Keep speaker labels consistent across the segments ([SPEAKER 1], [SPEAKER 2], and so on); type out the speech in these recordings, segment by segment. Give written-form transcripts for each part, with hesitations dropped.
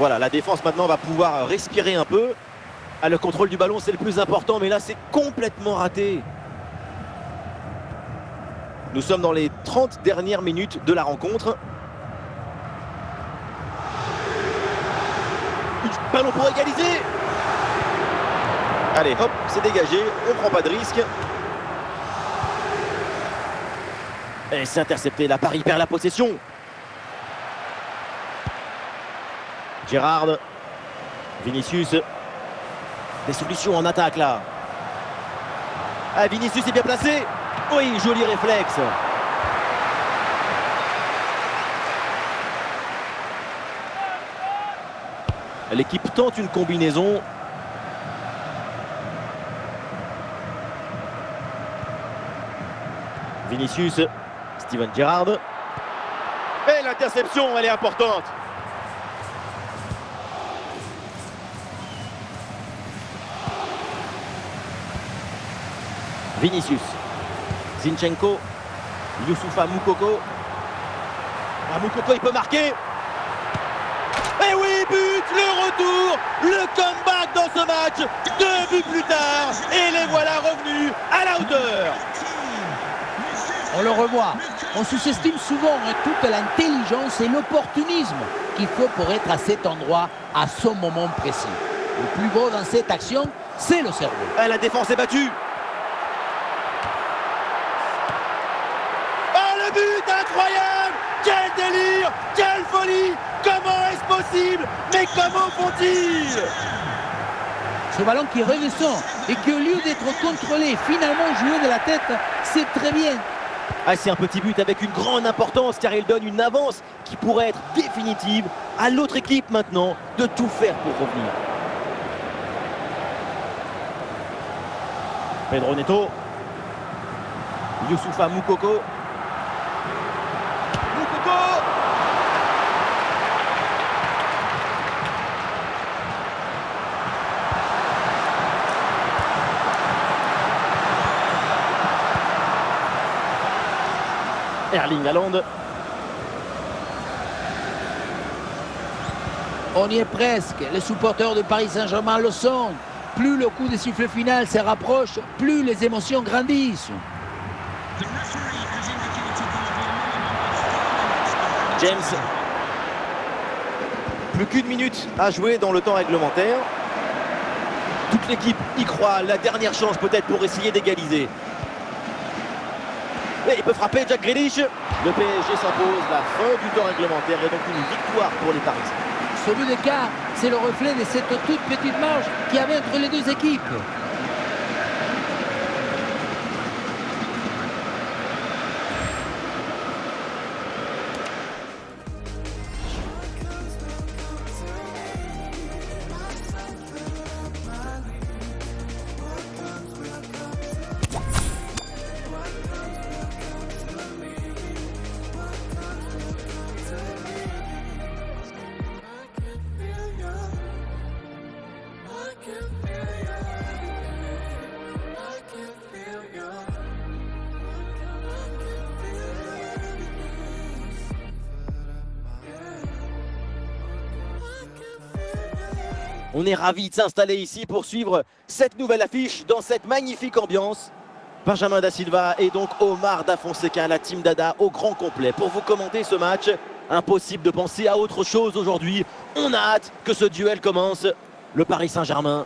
[SPEAKER 1] Voilà, la défense maintenant va pouvoir respirer un peu. Ah, le contrôle du ballon, c'est le plus important, mais là, c'est complètement raté. Nous sommes dans les 30 dernières minutes de la rencontre. Ballon pour égaliser. Allez, hop, c'est dégagé, on prend pas de risque. Et c'est intercepté, la Paris perd la possession. Gérard, Vinicius, des solutions en attaque là. Ah, Vinicius est bien placé. Oui, joli réflexe. L'équipe tente une combinaison. Vinicius, Steven Gerrard. Et l'interception, elle est importante. Vinicius, Zinchenko, Youssoufa Moukoko. Ah, Moukoko, il peut marquer. Et oui, but, le retour, le comeback dans ce match. 2 buts plus tard, et les voilà revenus à la hauteur.
[SPEAKER 2] On le revoit, on sous-estime souvent toute l'intelligence et l'opportunisme qu'il faut pour être à cet endroit à ce moment précis. Le plus beau dans cette action, c'est le cerveau.
[SPEAKER 1] Ah, la défense est battue. Oh, le but incroyable! Quel délire! Quelle folie! Comment est-ce possible? Mais comment font-ils?
[SPEAKER 2] Ce ballon qui redescend et qui, au lieu d'être contrôlé, finalement joué de la tête, c'est très bien.
[SPEAKER 1] Ah, c'est un petit but avec une grande importance car il donne une avance qui pourrait être définitive. À l'autre équipe maintenant de tout faire pour revenir. Pedro Neto. Youssoufa Moukoko. Moukoko! Erling Haaland.
[SPEAKER 2] On y est presque, les supporters de Paris Saint-Germain le sont. Plus le coup de sifflet final se rapproche, plus les émotions grandissent.
[SPEAKER 1] James. Plus qu'une minute à jouer dans le temps réglementaire. Toute l'équipe y croit, la dernière chance peut-être pour essayer d'égaliser. Et il peut frapper Jack Grealish. Le PSG s'impose, la fin du temps réglementaire et donc une victoire pour les Parisiens.
[SPEAKER 2] Ce but d'écart, c'est le reflet de cette toute petite marge qu'il y avait entre les deux équipes.
[SPEAKER 1] On est ravis de s'installer ici pour suivre cette nouvelle affiche dans cette magnifique ambiance. Benjamin Da Silva et donc Omar Da Fonseca, la team Dada au grand complet pour vous commenter ce match. Impossible de penser à autre chose aujourd'hui. On a hâte que ce duel commence. Le Paris Saint-Germain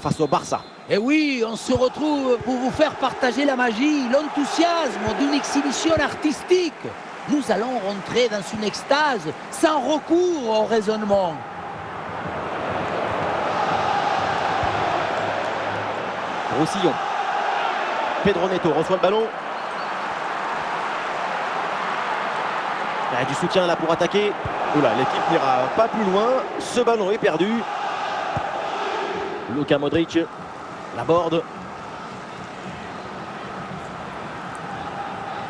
[SPEAKER 1] face au Barça.
[SPEAKER 2] Et oui, on se retrouve pour vous faire partager la magie, l'enthousiasme d'une exhibition artistique. Nous allons rentrer dans une extase sans recours au raisonnement.
[SPEAKER 1] Roussillon. Pedro Neto reçoit le ballon. Il y a du soutien là pour attaquer. Oula, l'équipe n'ira pas plus loin. Ce ballon est perdu. Luka Modric l'aborde.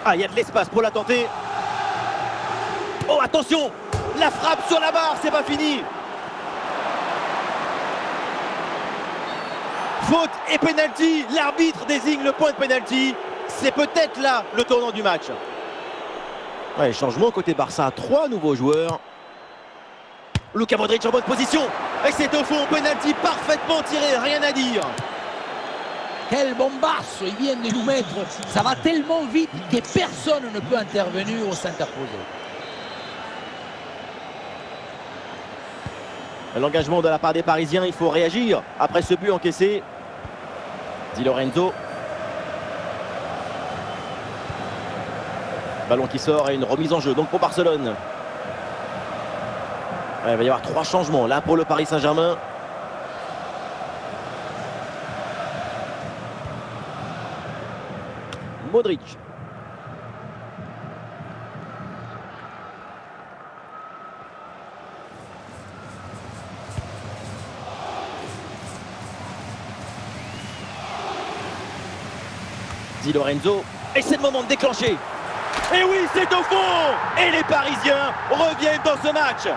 [SPEAKER 1] Ah, il y a de l'espace pour la tenter. Oh, attention! La frappe sur la barre, c'est pas fini. Faute et penalty, l'arbitre désigne le point de penalty. C'est peut-être là le tournant du match. Ouais, changement côté Barça, 3 nouveaux joueurs. Luka Modric en bonne position. Et c'est au fond, penalty parfaitement tiré, rien à dire.
[SPEAKER 2] Quel bombasso ils viennent de nous mettre. Ça va tellement vite que personne ne peut intervenir ou s'interposer.
[SPEAKER 1] L'engagement de la part des Parisiens, il faut réagir. Après ce but encaissé, Di Lorenzo. Ballon qui sort et une remise en jeu donc pour Barcelone. Ouais, il va y avoir 3 changements là pour le Paris Saint-Germain. Modric. Di Lorenzo. Et c'est le moment de déclencher. Et oui, c'est au fond. Et les Parisiens reviennent dans ce match.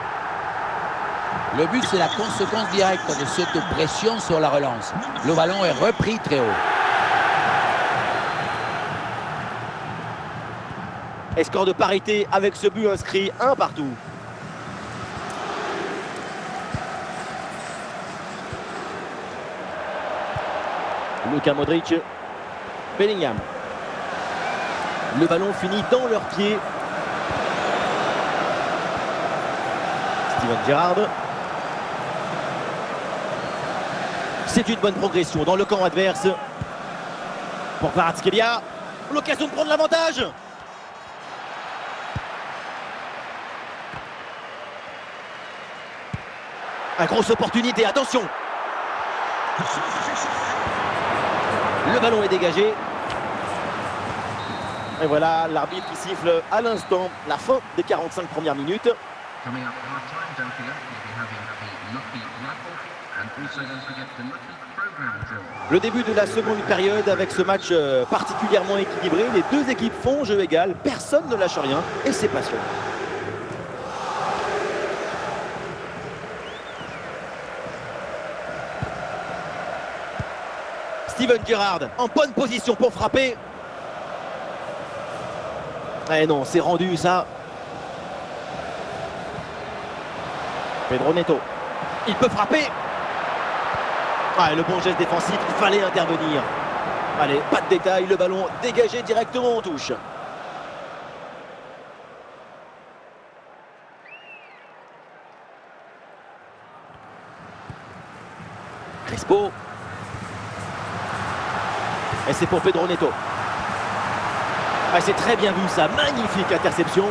[SPEAKER 2] Le but, c'est la conséquence directe de cette pression sur la relance. Le ballon est repris très haut.
[SPEAKER 1] Et score de parité avec ce but inscrit, 1 partout. Luka Modric. Bellingham. Le ballon finit dans leurs pieds. Steven Gerrard. C'est une bonne progression dans le camp adverse. Pour Kvaratskhelia. L'occasion de prendre l'avantage. Une grosse opportunité, attention. Le ballon est dégagé. Et voilà l'arbitre qui siffle à l'instant la fin des 45 premières minutes. Le début de la seconde période avec ce match particulièrement équilibré. Les deux équipes font jeu égal, personne ne lâche rien et c'est passionnant. Steven Gerrard en bonne position pour frapper. Eh non, c'est rendu ça. Pedro Neto. Il peut frapper. Ah, le bon geste défensif, il fallait intervenir. Allez, pas de détail, le ballon dégagé directement en touche. Crespo. Et c'est pour Pedro Neto. Ah, c'est très bien vu ça, magnifique interception.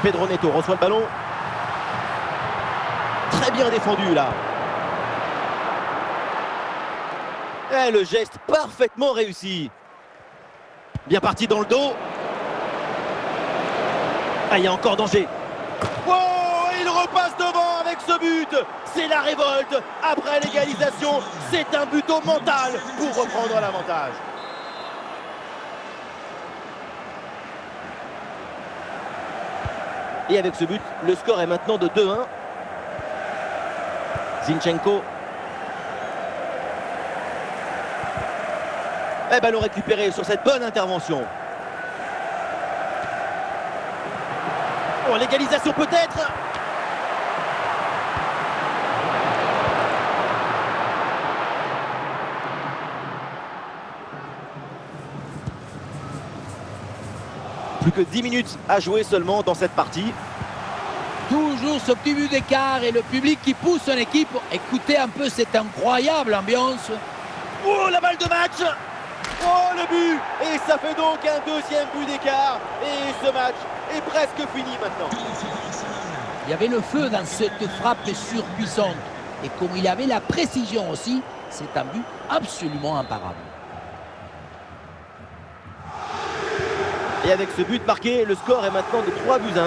[SPEAKER 1] Pedro Neto reçoit le ballon. Très bien défendu là. Et le geste parfaitement réussi. Bien parti dans le dos. Ah, il y a encore danger. Wow, il repasse devant avec ce but. C'est la révolte. Après l'égalisation, c'est un but au mental pour reprendre l'avantage. Et avec ce but, le score est maintenant de 2-1. Zinchenko. Et ballon récupéré sur cette bonne intervention. Oh, l'égalisation peut-être. Plus que 10 minutes à jouer seulement dans cette partie.
[SPEAKER 2] Toujours ce petit but d'écart et le public qui pousse son équipe. Écoutez un peu cette incroyable ambiance.
[SPEAKER 1] Oh, la balle de match. Oh, le but. Et ça fait donc un deuxième but d'écart. Et ce match est presque fini maintenant.
[SPEAKER 2] Il y avait le feu dans cette frappe surpuissante. Et comme il avait la précision aussi, c'est un but absolument imparable.
[SPEAKER 1] Et avec ce but marqué, le score est maintenant de 3-1.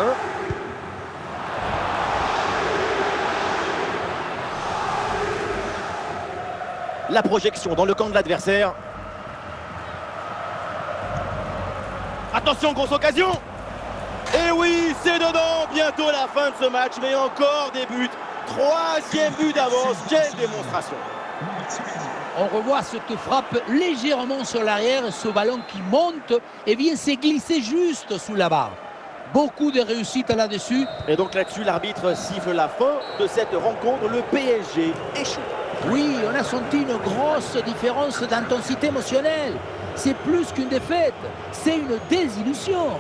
[SPEAKER 1] La projection dans le camp de l'adversaire. Attention, grosse occasion. Et oui, c'est dedans. Bientôt la fin de ce match, mais encore des buts. 3e but d'avance. Quelle démonstration.
[SPEAKER 2] On revoit cette frappe légèrement sur l'arrière, ce ballon qui monte et vient se glisser juste sous la barre. Beaucoup de réussite là-dessus.
[SPEAKER 1] Et donc là-dessus, l'arbitre siffle la fin de cette rencontre. Le PSG échoue.
[SPEAKER 2] Oui, on a senti une grosse différence d'intensité émotionnelle. C'est plus qu'une défaite, c'est une désillusion.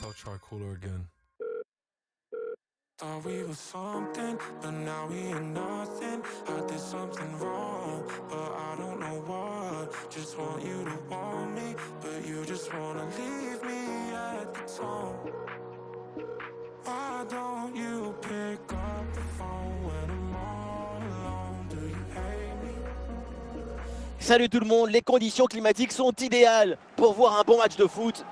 [SPEAKER 3] I'll try cooler again. Thought we were something, but now we ain't nothing. I did something wrong, but I don't know what. Just want you to want me, but you just wanna leave me at the tone. Why don't you pick up the phone when I'm all alone? Do you hate me?
[SPEAKER 1] Salut tout le monde, les conditions climatiques sont idéales pour voir un bon match de foot.